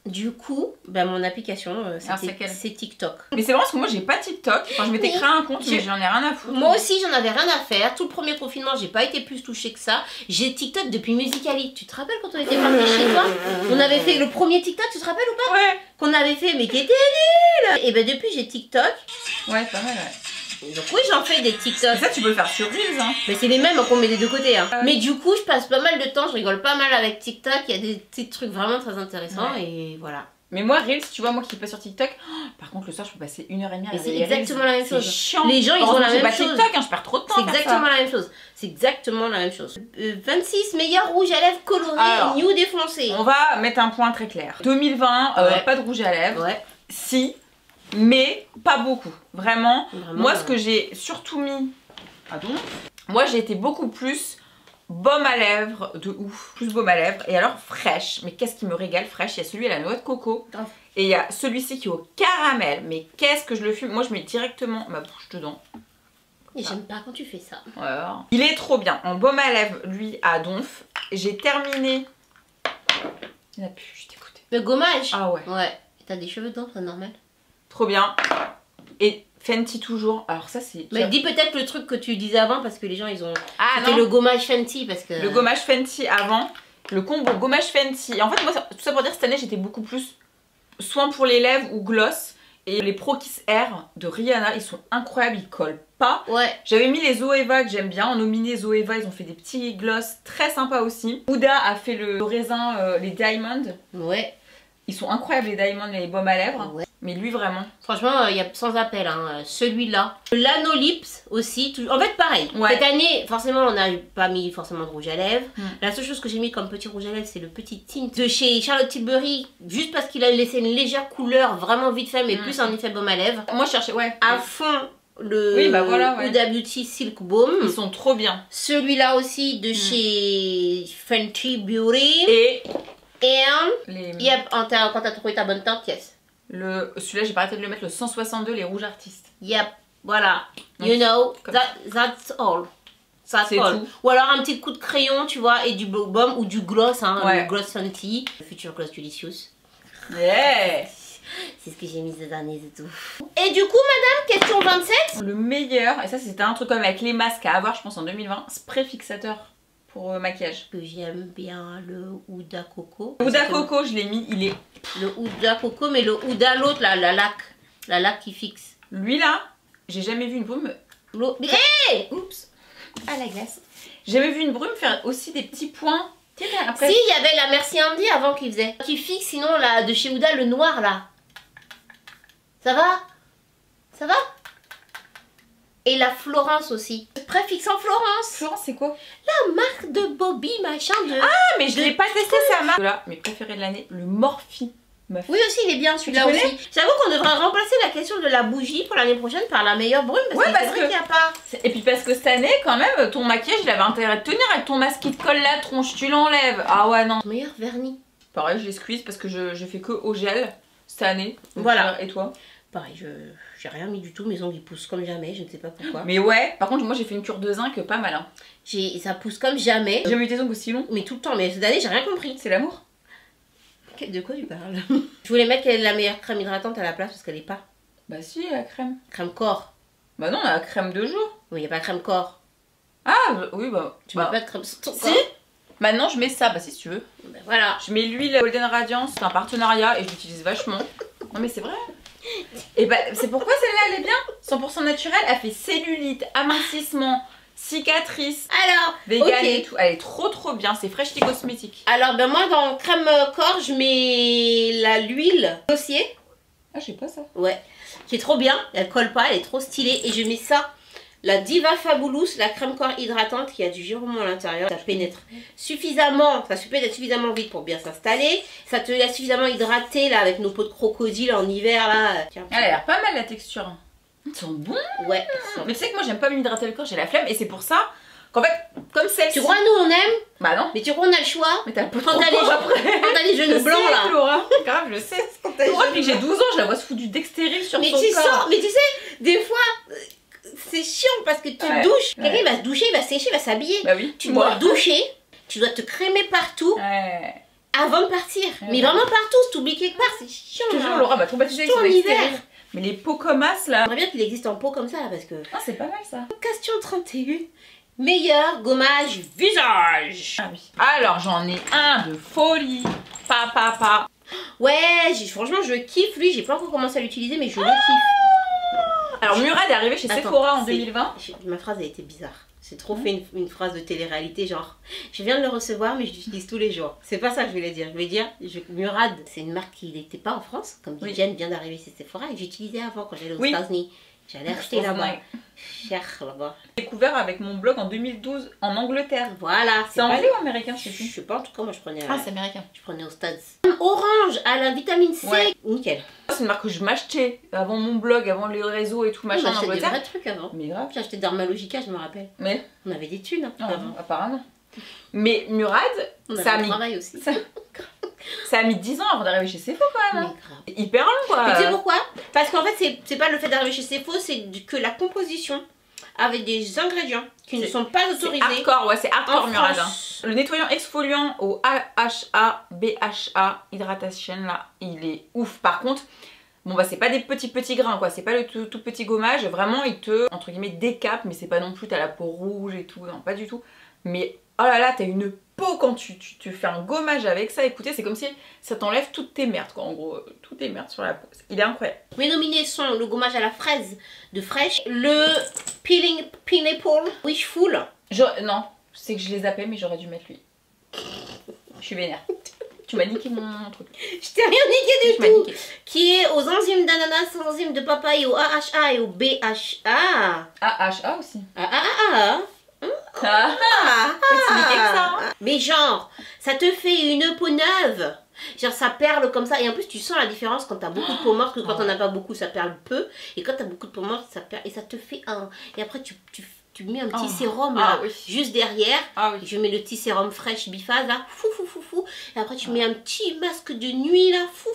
Du coup, ben mon application c'est TikTok. Mais c'est vrai parce que moi j'ai pas TikTok, enfin je m'étais créé un compte mais j'en ai rien à foutre. Moi aussi j'en avais rien à faire, tout le premier confinement j'ai pas été plus touchée que ça. J'ai TikTok depuis Musical.ly, tu te rappelles quand on était partis chez toi? On avait fait le premier TikTok, tu te rappelles ou pas? Ouais. Qu'on avait fait mais qui était nul. Et ben depuis j'ai TikTok. Ouais, pas mal, ouais. Donc oui j'en fais des TikTok. Et ça tu peux le faire sur Reels hein. Mais c'est les mêmes qu'on met des deux côtés hein. Mais du coup je passe pas mal de temps, je rigole pas mal avec TikTok. Il y a des petits trucs vraiment très intéressants et voilà. Mais moi Reels, tu vois moi qui suis pas sur TikTok, par contre le soir je peux passer 1h30 à Mais c'est regarder les exactement Reels. la même chose. C'est chiant. Les gens ils ont la même pas chose. TikTok hein, je perds trop de temps. C'est exactement la même chose. C'est exactement la même chose. 26 meilleurs rouges à lèvres colorés Alors, new défoncés. On va mettre un point très clair. 2020, pas de rouge à lèvres. Ouais. Si, mais pas beaucoup. Vraiment. Moi, ce que j'ai surtout mis... Pardon. Moi, j'ai été beaucoup plus baume à lèvres, de ouf. Plus baume à lèvres. Et alors, fraîche. Mais qu'est-ce qui me régale, fraîche? Il y a celui à la noix de coco. Grave. Et il y a celui-ci qui est au caramel. Mais qu'est-ce que je le fume? Moi, je mets directement ma bouche dedans. Et j'aime pas quand tu fais ça. Alors. Il est trop bien. En baume à lèvres, lui, à donf. J'ai terminé... Il n'y en a plus, je t'écoute. Le gommage? Ah ouais. Ouais. T'as des cheveux dedans, c'est normal. Trop bien. Et Fenty toujours. Alors ça c'est... Mais dis peut-être le truc que tu disais avant parce que les gens ils ont... Ah c'était non. le gommage Fenty parce que... Le gommage Fenty avant. Le combo gommage Fenty. En fait moi tout ça pour dire cette année j'étais beaucoup plus soin pour les lèvres ou gloss. Et les Pro Kiss Air de Rihanna ils sont incroyables, ils collent pas. Ouais. J'avais mis les Zoeva que j'aime bien. En nominé Zoeva ils ont fait des petits gloss très sympas aussi. Huda a fait le raisin, les Diamonds. Ouais. Ils sont incroyables les Diamonds et les baumes à lèvres. Ouais. Mais lui vraiment. Franchement, il y a sans appel, hein. Celui-là. L'Anolips aussi. En fait, pareil. Ouais. Cette année, forcément, on n'a pas mis forcément de rouge à lèvres. La seule chose que j'ai mis comme petit rouge à lèvres, c'est le petit tint de chez Charlotte Tilbury. Juste parce qu'il a laissé une légère couleur, vraiment vite fait, mais plus un effet baume à lèvres. Moi je cherchais, ouais. À fond, le oui, bah voilà, ouais. Huda Beauty Silk Balm. Ils sont trop bien. Celui-là aussi de chez Fenty Beauty. Et les... Yep, quand t'as trouvé ta bonne teinte, yes. Celui-là, j'ai pas arrêté de le mettre, le 162, les rouges artistes. Yep, voilà. Donc, you know, that's all. That's all. Tout. Ou alors un petit coup de crayon, tu vois, et du baume ou du gloss, hein, ouais. le gloss Fenty. Le Future Gloss Delicious. Yeah. C'est ce que j'ai mis cette année, c'est tout. Et du coup, madame, question 27. Le meilleur, et ça c'était un truc comme avec les masques à avoir, je pense en 2020, spray fixateur pour maquillage. Que j'aime bien le Huda Coco. Huda Coco, je l'ai mis, il est... Le Huda Coco, mais le Huda l'autre, là, la laque qui fixe. Lui là, j'ai jamais vu une brume... Hé hey. Oups. À la glace. J'ai jamais vu une brume faire aussi des petits points Tiens, après... Si, il y avait la Merci Andy avant qu'il faisait. Qui fixe sinon la de chez Ouda, le noir là. Ça va? Ça va? Et la Florence aussi. Préfixant Florence. Florence, c'est quoi? La marque de Bobby, machin de... Ah, mais je l'ai pas testé, sa marque. Là, mes préférés de l'année, le Morphe. Meuf. Oui aussi, il est bien celui-là aussi. J'avoue qu'on devrait remplacer la question de la bougie pour l'année prochaine par la meilleure brune. Parce que c'est vrai qu'il n'y a pas... Et puis parce que cette année, quand même, ton maquillage, il avait intérêt de tenir avec ton masque qui te colle la tronche, tu l'enlèves. Ah ouais, non. Meilleur vernis. Pareil, je les squeeze parce que je fais que au gel cette année. Donc, voilà. Et toi? Pareil, j'ai rien mis du tout, mes ongles ils poussent comme jamais, je ne sais pas pourquoi. Mais ouais, par contre, moi j'ai fait une cure de zinc pas mal. Hein. Ça pousse comme jamais. J'ai jamais eu tes ongles aussi longs. Mais tout le temps, mais cette année j'ai rien compris. C'est l'amour? De quoi tu parles? Je voulais mettre la meilleure crème hydratante à la place parce qu'elle est pas. Bah si, la crème. Crème corps. Bah non, la crème de jour. Oui, il n'y a pas crème corps. Ah oui, bah... Tu mets pas de crème sur ton corps? Si. Maintenant je mets ça, bah si tu veux. Ben voilà. Je mets l'huile Golden Radiance, c'est un partenariat et je l'utilise vachement. Non mais c'est vrai. Et bah c'est pourquoi celle-là elle est bien. 100% naturelle, elle fait cellulite, amincissement, cicatrice, alors, vegan et tout. Elle est trop bien, c'est Freshly Cosmétique. Alors ben moi dans crème corps je mets l'huile dossier. Ah je sais pas ça. Ouais, qui est trop bien, elle colle pas, elle est trop stylée. Et je mets ça, la Diva Fabulous, la crème corps hydratante qui a du giraumon à l'intérieur. Ça pénètre suffisamment, ça pénètre suffisamment vite pour bien s'installer. Ça te laisse suffisamment hydraté là avec nos peaux de crocodile en hiver là. Tiens, elle a l'air pas mal la texture. Ils sont bons. Ouais. Mais tu sais que moi j'aime pas m'hydrater le corps, j'ai la flemme et c'est pour ça qu'en fait, comme celle-ci... Tu crois nous on aime? Bah non. Mais tu crois on a le choix? Mais t'as pas quand t'as les genoux blancs là. Laura, grave je sais. Laura depuis que j'ai 12 ans je la vois se foutre du Dextéril sur son corps. Mais tu sais, des fois... C'est chiant parce que tu te douches. Quelqu'un va se doucher, il va sécher, il va s'habiller. Bah oui. Tu dois doucher, tu dois te crémer partout avant de partir. Mais vraiment partout, si t'oublies quelque part, c'est chiant. Toujours Laura m'a traumatisée avec son Dextéril. Mais les peaux comme as là. J'aimerais bien qu'il existe en peau comme ça là parce que... Ah c'est pas mal ça. Question 31. Meilleur gommage visage. Ah oui. Alors j'en ai un de folie. Pa. Ouais, franchement je kiffe lui. J'ai pas encore commencé à l'utiliser mais je le kiffe. Alors Murad est arrivé chez Sephora en 2020. Ma phrase a été bizarre. J'ai trop fait une phrase de télé-réalité genre je viens de le recevoir mais je l'utilise tous les jours. C'est pas ça que je voulais dire. Je voulais dire Murad, c'est une marque qui n'était pas en France. Comme dit Jen vient d'arriver chez Sephora et j'utilisais avant quand j'allais aux États-Unis. J'allais acheter là-bas. Cher là-bas. J'ai découvert avec mon blog en 2012 en Angleterre. Voilà. C'est anglais ou américain? Je sais pas, en tout cas moi je prenais... Ah c'est américain. Je prenais au Stades. Orange à la vitamine C. Ouais. Nickel. C'est une marque que je m'achetais avant mon blog, avant les réseaux et tout machin en Angleterre. J'ai des vrais trucs avant. Mais grave. J'ai acheté Dermalogica, je me rappelle. Mais on avait des thunes avant. Apparemment. Mais Murad, ça a mis... travail aussi. Ça a mis 10 ans avant d'arriver chez Sephora quand même. Mais hyper long quoi. Mais tu sais pourquoi? Parce qu'en fait c'est pas le fait d'arriver chez Sephora, c'est que la composition avec des ingrédients qui ne sont pas autorisés. Hardcore, ouais, c'est hardcore Murad. Hein. Le nettoyant exfoliant au AHA, BHA, Hydratation là, il est ouf. Par contre, bon bah c'est pas des petits grains quoi, c'est pas le tout petit gommage. Vraiment il te, entre guillemets, décape, mais c'est pas non plus t'as la peau rouge et tout, non pas du tout. Mais oh là là, t'as une peau quand tu fais un gommage avec ça. Écoutez, c'est comme si ça t'enlève toutes tes merdes quoi, en gros, toutes tes merdes sur la peau. Il est incroyable. Mes nominés sont le gommage à la fraise de Fresh, le peeling pineapple Wishful. Non, c'est que je les appelle mais j'aurais dû mettre lui. Je suis vénère. Tu m'as niqué mon truc. Je t'ai rien niqué du tout. Qui est aux enzymes d'ananas, aux enzymes de papaye, au AHA et au BHA. AHA aussi. Mais genre, ça te fait une peau neuve. Genre ça perle comme ça. Et en plus tu sens la différence quand t'as beaucoup de peau morte que quand t'en as pas beaucoup ça perle peu. Et quand t'as beaucoup de peau morte ça perle. Et ça te fait un... Et après tu mets un petit sérum là, juste derrière. Je mets le petit sérum Fresh Biphase là, fou. Et après tu mets un petit masque de nuit là, fou.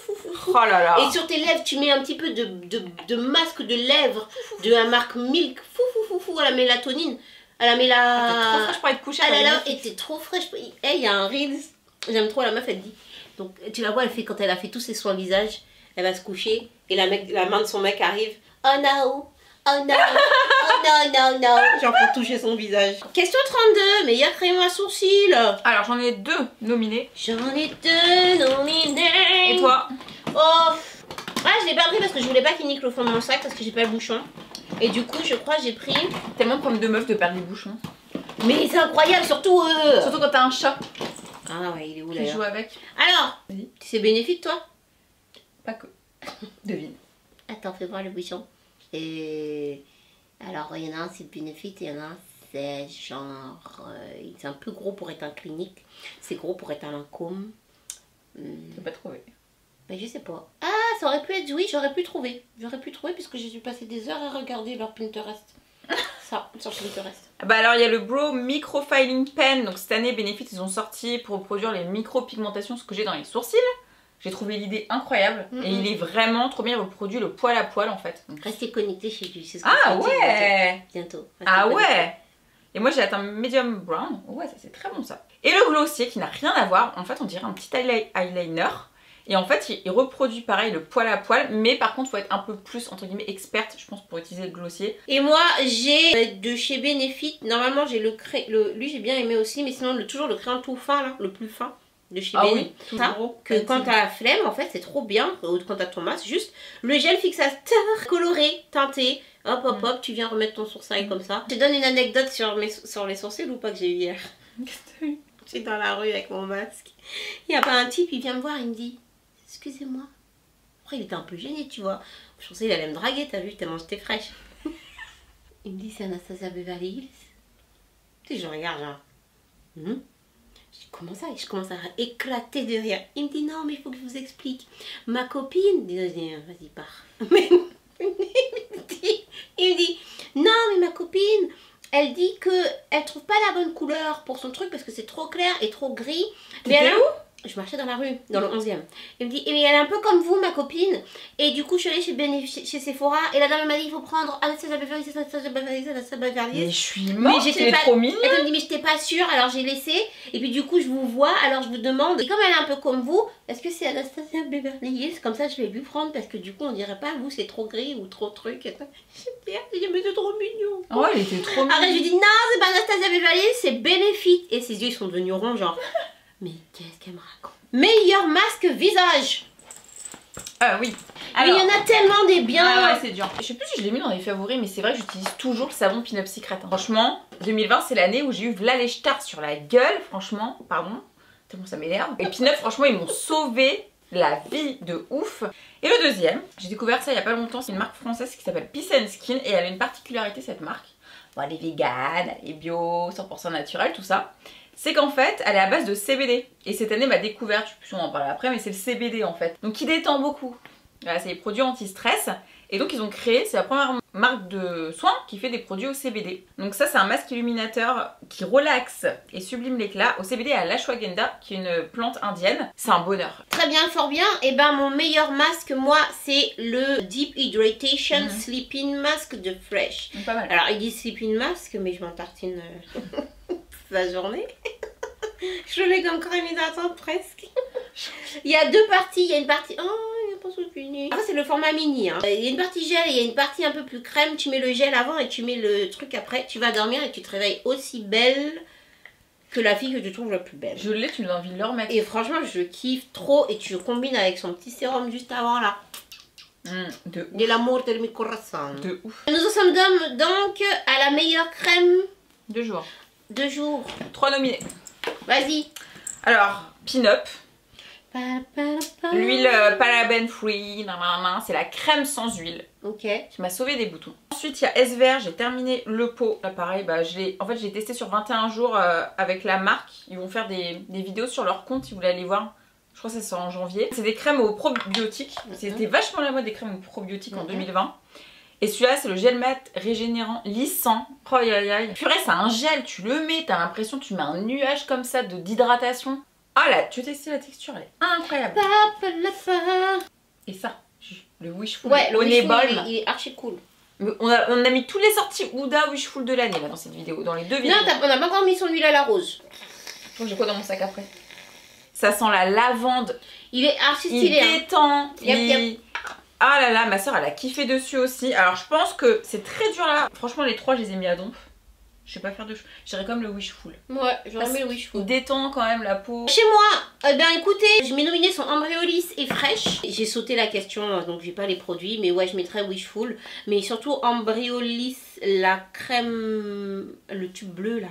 Oh là là. Et sur tes lèvres tu mets un petit peu de masque de lèvres de la marque Milk, fou, à la mélatonine. Elle a mis la... T'es trop fraîche pour être couchée. Ah là là, et t'es trop fraîche. Hey, il y a un Reels. J'aime trop la meuf, elle dit. Donc tu la vois, elle fait quand elle a fait tous ses soins visage, elle va se coucher et la main de son mec arrive. Oh no, oh no, oh no. Genre pour toucher son visage. Question 32, meilleur crayon à sourcils. Alors j'en ai 2 nominés. J'en ai 2 nominés. Et toi? Oh, je l'ai pas pris parce que je voulais pas qu'il nique le fond de mon sac parce que j'ai pas le bouchon. Et du coup, je crois que j'ai pris... Tellement comme de meufs de perdre les bouchons. Mais c'est incroyable, surtout... Surtout quand t'as un chat. Ah ouais, il est où là? Je joue avec. Alors, tu sais Benefit toi? Pas que. Devine. Attends, fais voir le bouchon. Et alors, il y en a un c'est Benefit et il y en a un c'est genre... c'est un peu gros pour être un clinique. C'est gros pour être un Lancôme. Je peux pas trouver. Mais je sais pas. Ah, ça aurait pu être... Oui, j'aurais pu trouver. J'aurais pu trouver puisque j'ai dû passer des heures à regarder leur Pinterest. Ça, sur Pinterest. Bah alors il y a le Brow Microfiling Pen. Donc cette année, Benefit, ils ont sorti pour reproduire les micro-pigmentations, ce que j'ai dans les sourcils. J'ai trouvé l'idée incroyable. Et il est vraiment trop bien. Il reproduit le poil à poil en fait. Donc... Restez connectés chez lui. Ah ouais. Bientôt. Ah ouais. Et moi j'ai atteint medium brown. Ouais, ça c'est très bon ça. Et le glossier qui n'a rien à voir. En fait on dirait un petit eyeliner. Et en fait il reproduit pareil le poil à poil. Mais par contre il faut être un peu plus entre guillemets experte je pense pour utiliser le glossier. Et moi j'ai de chez Benefit. Normalement j'ai lui j'ai bien aimé aussi. Mais sinon toujours le crayon tout fin là. Le plus fin de chez Benefit. Oui, ça, que quand t'as la flemme en fait c'est trop bien. Ou quand t'as ton masque juste le gel fixateur coloré, teinté. Hop hop hop, tu viens remettre ton sourcil comme ça. Je te donne une anecdote sur les sourcils ou pas que j'ai eu hier. J'étais dans la rue avec mon masque. Il y a pas un type, il vient me voir, il me dit excusez-moi. Après il était un peu gêné, tu vois. Je pensais qu'il allait me draguer, t'as vu, tellement j'étais fraîche. Il me dit c'est Anastasia Beverly Hills. Tu sais, je regarde genre. Je dis comment ça? Et je commence à éclater de rire. Il me dit non mais il faut que je vous explique. Ma copine, vas-y pars. Il me dit non mais ma copine elle dit que elle trouve pas la bonne couleur pour son truc parce que c'est trop clair et trop gris. Mais elle où? Je marchais dans la rue, dans le 11e. Il me dit, et elle est un peu comme vous, ma copine. Et du coup, je suis allée chez Sephora. Et la dame m'a dit, il faut prendre Anastasia Beverly Hills. Mais je suis morte, j'étais pas... trop mignonne. Elle me dit, mais j'étais pas sûre, alors j'ai laissé. Et puis du coup, je vous vois, alors je vous demande. Et comme elle est un peu comme vous, est-ce que c'est Anastasia Beverly Hills? Comme ça, je vais lui prendre parce que du coup, on dirait pas, vous, c'est trop gris ou trop truc. Et je dis, mais c'est trop mignon. Oh, elle était trop mignonne. Après, je lui dis, non, c'est pas Anastasia Beverly Hills, c'est Benefit. Et ses yeux, ils sont devenus ronds, genre. Mais qu'est-ce qu'elle me raconte? Meilleur masque visage. Ah oui. Alors, mais il y en a tellement des biens. Ah ouais, c'est dur. Je sais plus si je l'ai mis dans les favoris, mais c'est vrai que j'utilise toujours le savon Pin Up Secret. Franchement, 2020, c'est l'année où j'ai eu Vla les stars sur la gueule. Franchement, pardon, tellement ça m'énerve. Et Pin Up, franchement, ils m'ont sauvé la vie de ouf. Et le deuxième, j'ai découvert ça il y a pas longtemps. C'est une marque française qui s'appelle Peace and Skin. Et elle a une particularité, cette marque. Bon, elle est vegan, elle est bio, 100% naturelle, tout ça. C'est qu'en fait, elle est à base de CBD. Et cette année, ma découverte, je sais plus si on en parle après, mais c'est le CBD en fait. Donc qui détend beaucoup. Voilà, c'est les produits anti-stress. Et donc ils ont créé, c'est la première marque de soins qui fait des produits au CBD. Donc ça, c'est un masque illuminateur qui relaxe et sublime l'éclat au CBD à l'ashwagandha, qui est une plante indienne. C'est un bonheur. Très bien, fort bien. Et ben mon meilleur masque, moi, c'est le Deep Hydration Sleeping Mask de Fresh. Pas mal. Alors il dit Sleeping Mask, mais je m'en tartine la journée. Je l'ai comme crème hydratante presque. Il y a deux parties. Il y a une partie... Oh, il n'y a pas soutenu. Après, c'est le format mini. Hein. Il y a une partie gel et il y a une partie un peu plus crème. Tu mets le gel avant et tu mets le truc après. Tu vas dormir et tu te réveilles aussi belle que la fille que tu trouves la plus belle. Je l'ai, tu me donnes envie de le remettre. Et franchement, je kiffe trop. Et tu combines avec son petit sérum juste avant là. De ouf. De l'amour de mi corazon. De ouf. Nous en sommes donc à la meilleure crème. 2 jours. 2 jours. 3 nominés. Vas-y. Alors, Pin Up. L'huile paraben free, c'est la crème sans huile. Ok. Qui m'a sauvé des boutons. Ensuite, il y a S-Vert, j'ai terminé le pot. Là, pareil, bah, en fait, j'ai testé sur 21 jours avec la marque. Ils vont faire des vidéos sur leur compte si vous voulez aller voir. Je crois que ça sort en janvier. C'est des crèmes aux probiotiques. C'était vachement la mode des crèmes aux probiotiques en 2020. Et celui-là, c'est le gel mat régénérant lissant. Oh aïe aïe aïe. Purée, c'est un gel, tu le mets, t'as l'impression que tu mets un nuage comme ça d'hydratation. Ah là, tu testes la texture, elle est incroyable. Et ça, le Wishful. Ouais, le Wishful, il est archi cool. On a mis tous les sorties Huda Wishful de l'année là dans cette vidéo, dans les deux vidéos. Non, on n'a pas encore mis son huile à la rose. J'ai quoi dans mon sac après? Ça sent la lavande. Il est archi stylé. Il détend. Yep. Ah là là, ma soeur elle a kiffé dessus aussi. Alors je pense que c'est très dur là. Franchement les trois je les ai mis à donf. Je sais pas faire de choix. J'irais comme le Wishful. Ouais, j'aurais mis le Wishful. Il détend quand même la peau. Chez moi, eh bien écoutez, mes nominés sont Embryolisse et Fresh. J'ai sauté la question, donc j'ai pas les produits, mais ouais, je mettrais Wishful. Mais surtout Embryolisse, la crème, le tube bleu là.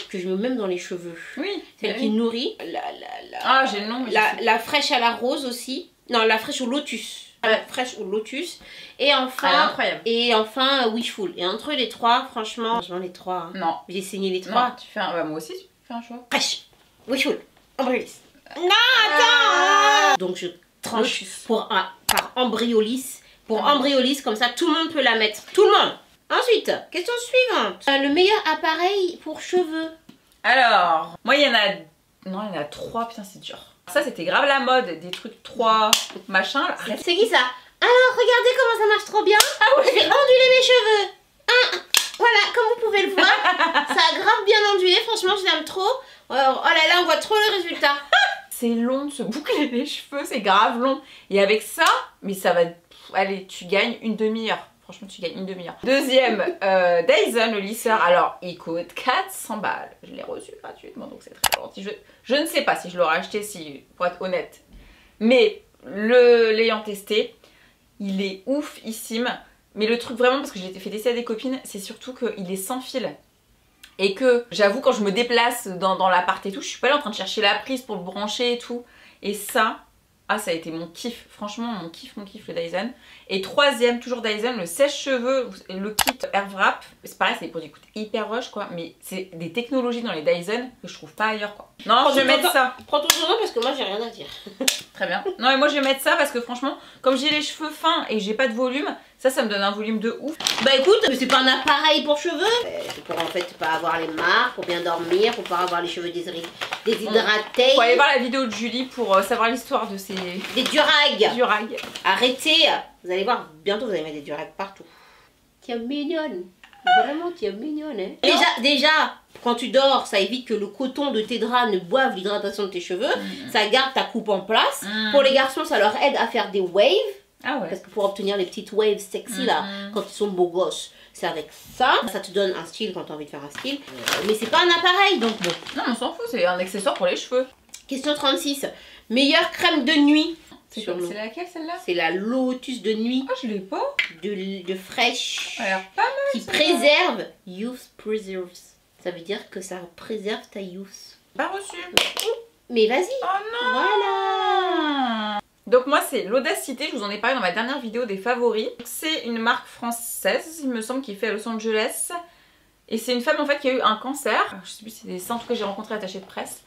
que je mets même dans les cheveux. Oui. Celle qui nourrit. Ah, j'ai le nom. Mais la fraîche à la rose aussi. Non, la fraîche au lotus. La fraîche au lotus. Et enfin, Wishful. Et entre les trois, franchement, les trois. Hein. Non. J'ai saigné les trois. Non, tu fais un... Bah, moi aussi, tu fais un choix. Fraîche, Wishful, Ambriolis. Non, attends. Donc je tranche par Ambriolis. Pour Ambriolis, comme ça, tout le monde peut la mettre. Tout le monde. Ensuite, question suivante. Le meilleur appareil pour cheveux. Alors, moi, il y en a... Non, il y en a 3. Putain, c'est dur. Ça, c'était grave la mode. Des trucs 3 machin. C'est qui ça? Alors, regardez comment ça marche trop bien. Ah ouais. Je vais onduler mes cheveux. Voilà, comme vous pouvez le voir. Ça a grave bien ondulé. Franchement, je l'aime trop. Oh là là, on voit trop le résultat. C'est long de se boucler les cheveux. C'est grave long. Et avec ça, mais ça va... Allez, tu gagnes une demi-heure. Franchement, tu gagnes une demi-heure. Deuxième, Dyson, le lisseur. Alors, il coûte 400 balles. Je l'ai reçu gratuitement, donc c'est très gentil. Je ne sais pas si je l'aurais acheté, pour être honnête. Mais, l'ayant testé, il est oufissime. Mais le truc vraiment, parce que j'ai fait tester à des copines, c'est surtout qu'il est sans fil. Et que, j'avoue, quand je me déplace dans l'appart et tout, je suis pas là en train de chercher la prise pour le brancher et tout. Et ça... Ah, ça a été mon kiff, franchement mon kiff le Dyson. Et troisième, toujours Dyson, le sèche-cheveux, le kit Airwrap. C'est pareil, c'est des produits qui coûtent hyper rush quoi, mais c'est des technologies dans les Dyson que je trouve pas ailleurs quoi. Non, je vais mettre ça. Prends ton temps parce que moi j'ai rien à dire. Très bien. Non, mais moi je vais mettre ça parce que franchement, comme j'ai les cheveux fins et j'ai pas de volume, ça me donne un volume de ouf. Bah écoute, mais c'est pas un appareil pour cheveux. C'est pour en fait pas avoir les marques, pour bien dormir, pour pas avoir les cheveux déshydratés. Faut aller voir la vidéo de Julie pour savoir l'histoire de ces... Des durags. Durags. Arrêtez. Vous allez voir, bientôt vous allez mettre des durags partout. Tu es mignonne. Vraiment, tu es mignonne. Hein. Déjà, quand tu dors, ça évite que le coton de tes draps ne boive l'hydratation de tes cheveux. Ça garde ta coupe en place. Pour les garçons, ça leur aide à faire des waves. Ah ouais. Parce que pour obtenir les petites waves sexy là, quand ils sont beaux gosses, c'est avec ça. Ça te donne un style quand tu as envie de faire un style. Mais c'est pas un appareil donc bon. Non, on s'en fout, c'est un accessoire pour les cheveux. Question 36. Meilleure crème de nuit. C'est laquelle celle-là? C'est la Lotus de nuit. Ah, je l'ai pas. De fraîche. Alors, pas mal. Qui préserve. Youth preserves. Ça veut dire que ça préserve ta youth. Pas reçu. Mais vas-y. Oh non. Voilà. Donc moi c'est l'Audacité, je vous en ai parlé dans ma dernière vidéo des favoris. C'est une marque française, il me semble, qui est faite à Los Angeles. Et c'est une femme en fait qui a eu un cancer. Je sais plus si c'est des seins, en tout cas j'ai rencontré l'attachée de presse.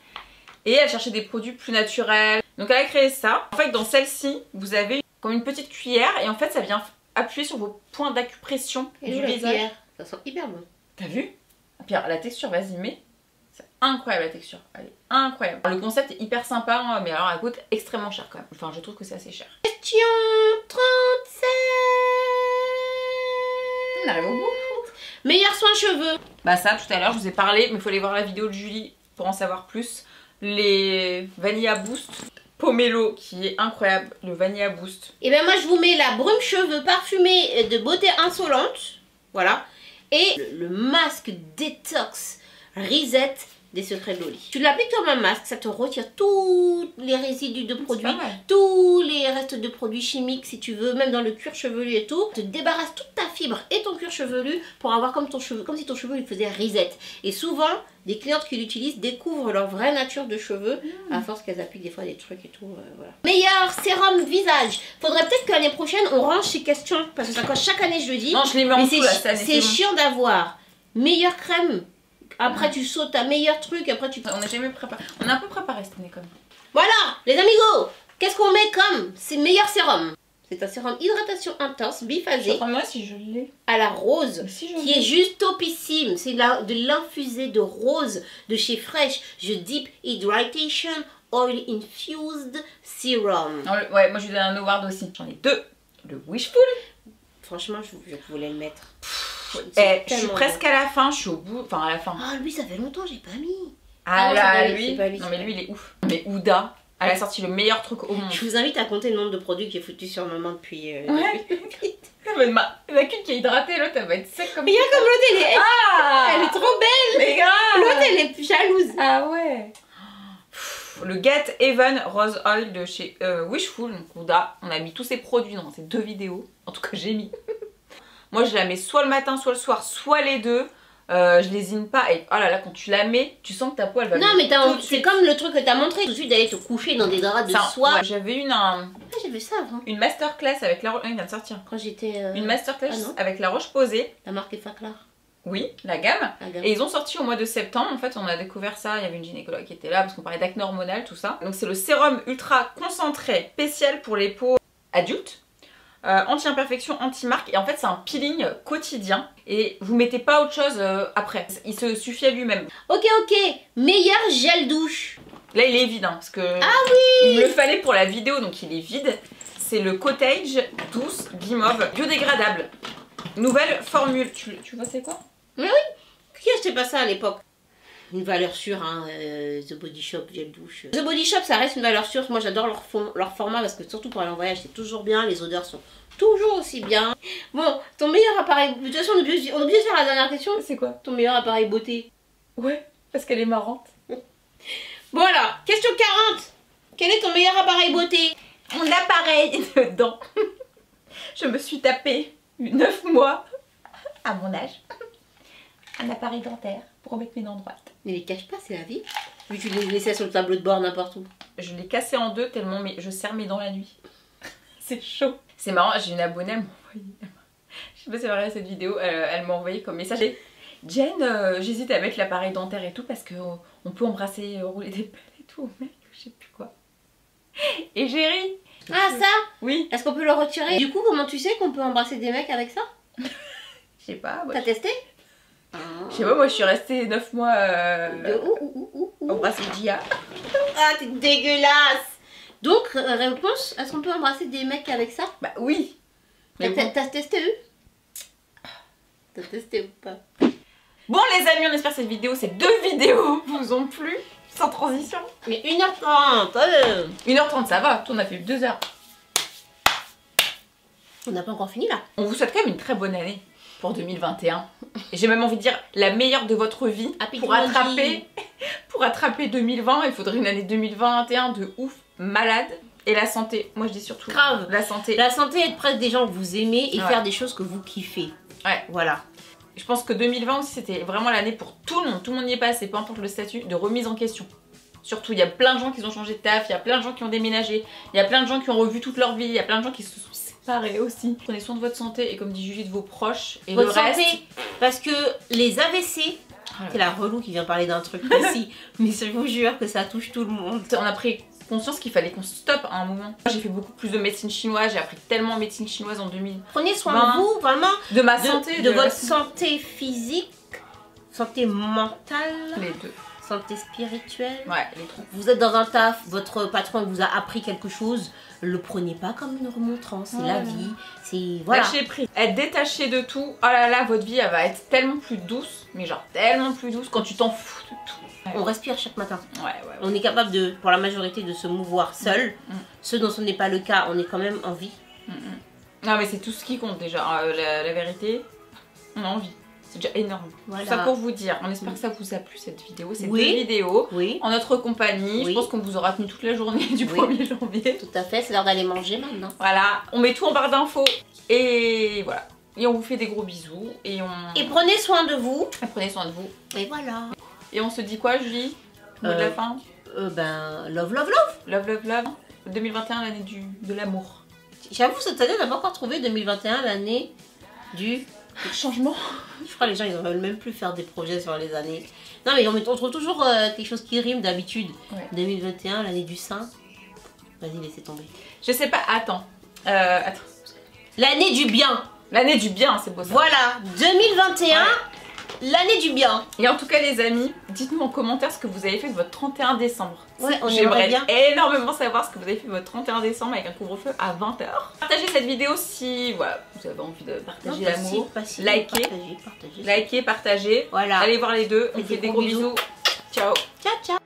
Et elle cherchait des produits plus naturels. Donc elle a créé ça. En fait dans celle-ci, vous avez comme une petite cuillère et en fait ça vient appuyer sur vos points d'acupression du visage. Ça sent hyper bon. T'as vu? Pierre, la texture, vas-y, mets. C'est incroyable la texture, elle est incroyable. Le concept est hyper sympa, hein, mais alors elle coûte extrêmement cher quand même. Enfin, je trouve que c'est assez cher. Question 37. On arrive au bout. Meilleur soin cheveux. Bah ça, tout à l'heure, je vous ai parlé, mais il faut aller voir la vidéo de Julie pour en savoir plus. Les Vanilla Boost Pomelo, qui est incroyable, le Vanilla Boost. Et ben moi, je vous mets la brume cheveux parfumée de beauté insolente. Voilà. Et le masque détox Reset des secrets de Loli. Tu l'appliques comme un masque, ça te retire tous les résidus de produits, tous les restes de produits chimiques si tu veux, même dans le cuir chevelu et tout. Te débarrasse toute ta fibre et ton cuir chevelu pour avoir comme si ton cheveu il faisait reset. Et souvent, des clientes qui l'utilisent découvrent leur vraie nature de cheveux à force qu'elles appliquent des fois des trucs et tout. Voilà. Meilleur sérum visage. Faudrait peut-être que l'année prochaine on range ces questions parce que ça coche chaque année je le dis. Non, je les mets en dessous là cette année. C'est chiant d'avoir. Meilleure crème. Après tu sautes à meilleur truc, après tu... On n'a jamais préparé. On a un peu préparé cette année quand même. Voilà les amigos. Qu'est-ce qu'on met comme c'est meilleur sérum? C'est un sérum hydratation intense biphasé. Moi si je l'ai. À la rose. Qui est juste topissime. C'est de l'infusé de rose de chez Fresh. The Deep Hydration Oil Infused Serum. Non, ouais, moi je lui donne un award aussi. J'en ai deux. Le Wishful. Franchement je voulais le mettre. Je suis presque à la fin, je suis au bout, enfin à la fin. Ah lui ça fait longtemps j'ai pas mis. Ah là lui, non mais lui il est ouf. Mais Ouda, elle a sorti le meilleur truc au monde. Je vous invite à compter le nombre de produits qui est foutu sur maman depuis... Ouais. La qu'une qui est hydratée, l'autre elle va être sec comme ça. Regarde comme l'autre elle est trop belle. Mais grave. L'autre elle est jalouse. Ah ouais. Le Get Even Rose Oil de chez Wishful, donc Ouda. On a mis tous ces produits dans ces deux vidéos. En tout cas j'ai mis. Moi je la mets soit le matin soit le soir, soit les deux. je lésine pas. Et oh là là, quand tu la mets, tu sens que ta peau elle va Non, mais tout de c'est suite. comme le truc que t'as montré, tout de suite d'aller te coucher dans des draps de soie. Ouais, j'avais eu Ah, j'ai vu ça avant. une masterclass avec la... il vient de sortir. Quand j'étais. Une masterclass ah non. avec la Roche-Posay. La marque Effaclar. Oui, la gamme. La gamme. Et ils ont sorti au mois de septembre. En fait, on a découvert ça. Il y avait une gynécologue qui était là parce qu'on parlait d'acné hormonal, tout ça. Donc, c'est le sérum ultra concentré spécial pour les peaux adultes. Anti-imperfection, anti-marque. Et en fait, c'est un peeling quotidien. Et vous mettez pas autre chose après. Il se suffit à lui-même. Ok, meilleur gel douche. Là, il est vide. Hein, parce que il me le fallait pour la vidéo. Donc, il est vide. C'est le Cottage Douce Guimauve biodégradable. Nouvelle formule. Tu vois, c'est quoi? Mais oui, qui achetait pas ça à l'époque? Une valeur sûre, hein, The Body Shop, gel douche. The Body Shop, ça reste une valeur sûre. Moi, j'adore leur format parce que surtout pour aller en voyage, c'est toujours bien. Les odeurs sont toujours aussi bien. Bon, ton meilleur appareil... De toute façon, on a oublié de faire la dernière question. C'est quoi? Ton meilleur appareil beauté. Ouais, parce qu'elle est marrante. Voilà, question 40. Quel est ton meilleur appareil beauté? Mon appareil dedans. Je me suis tapé 9 mois à mon âge. Un appareil dentaire pour remettre mes dents droites. Mais les cache pas, c'est la vie. Vu que tu les laissais sur le tableau de bord n'importe où. Je l'ai cassé en deux tellement je serre mes dents la nuit. C'est chaud. C'est marrant, j'ai une abonnée, elle m'a envoyé. Je sais pas si elle va regarder cette vidéo, elle m'a envoyé comme message. Jen, j'hésite à mettre l'appareil dentaire et tout parce qu'on peut embrasser, rouler des pelles et tout. Mec, je sais plus quoi. Et j'ai ri. Ah, ça? Oui. Est-ce qu'on peut le retirer? Du coup, comment tu sais qu'on peut embrasser des mecs avec ça? Je sais pas. T'as testé? Je sais pas, moi je suis restée 9 mois embrasser Gia. Ah, t'es dégueulasse! Donc, réponse, est-ce qu'on peut embrasser des mecs avec ça? Bah oui. Mais bon. T'as testé eux? T'as testé ou pas? Bon les amis, on espère que cette vidéo, ces 2 vidéos vous ont plu. Sans transition. Mais 1h30, 1h30 ça va, on a fait 2 heures. On n'a pas encore fini là. On vous souhaite quand même une très bonne année pour 2021. Et j'ai même envie de dire la meilleure de votre vie. Pour attraper 2020, il faudrait une année 2021 de ouf, malade. Et la santé, moi je dis surtout grave. La santé. La santé, être près des gens que vous aimez et faire des choses que vous kiffez. Ouais. Voilà. Je pense que 2020 aussi c'était vraiment l'année pour tout le monde y est passé, peu importe le statut, de remise en question. Surtout, il y a plein de gens qui ont changé de taf, il y a plein de gens qui ont déménagé, il y a plein de gens qui ont revu toute leur vie, il y a plein de gens qui se sont séparés aussi. Prenez soin de votre santé et comme dit Julie, de vos proches et votre le reste. Santé, parce que les AVC, c'est la relou qui vient parler d'un truc précis, mais je vous jure que ça touche tout le monde. On a pris conscience qu'il fallait qu'on stoppe à un moment. J'ai fait beaucoup plus de médecine chinoise, j'ai appris tellement de médecine chinoise en 2000. Prenez soin de vous, vraiment. De ma santé. De votre santé physique, santé mentale. Les deux. Santé spirituelle. Ouais, les trois. Vous êtes dans un taf, votre patron vous a appris quelque chose, le prenez pas comme une remontrance, c'est la vie, c'est... Voilà. Lâchez prise. Être détaché de tout, oh là là, votre vie elle va être tellement plus douce, mais genre tellement plus douce quand tu t'en fous de tout. On respire chaque matin. Ouais. On est capable de, pour la majorité, de se mouvoir seul. Ce dont ce n'est pas le cas, on est quand même en vie. Non mais c'est tout ce qui compte déjà, la vérité, on a envie. C'est déjà énorme. Voilà. Tout ça pour vous dire. On espère que ça vous a plu cette vidéo. C'est 2 Oui. vidéos Oui. en notre compagnie. Oui. Je pense qu'on vous aura tenu toute la journée du 1er janvier. Tout à fait, c'est l'heure d'aller manger maintenant. Voilà, on met tout en barre d'infos. Et voilà. Et on vous fait des gros bisous. Et prenez soin de vous. Et prenez soin de vous. Et voilà. Et on se dit quoi, Julie? Mot de la fin? Love, love, love. Love, love, love. 2021, l'année de l'amour. J'avoue, cette année, on n'a pas encore trouvé 2021, l'année du... changement. Je crois que les gens, ils ne veulent même plus faire des projets sur les années. Non, mais on trouve toujours quelque chose qui rime d'habitude. Ouais. 2021, l'année du sein. Vas-y, laissez tomber. Je sais pas, attends. L'année du bien. L'année du bien, c'est beau ça. Voilà, 2021, l'année du bien. Et en tout cas, les amis, dites-nous en commentaire ce que vous avez fait de votre 31 décembre. Ouais, j'aimerais bien énormément savoir ce que vous avez fait de votre 31 décembre avec un couvre-feu à 20 h. Partagez cette vidéo si voilà, vous avez envie de partager l'amour. Likez, partagez. Voilà. Allez voir les deux. On fait des gros bisous. Ciao. Ciao, ciao.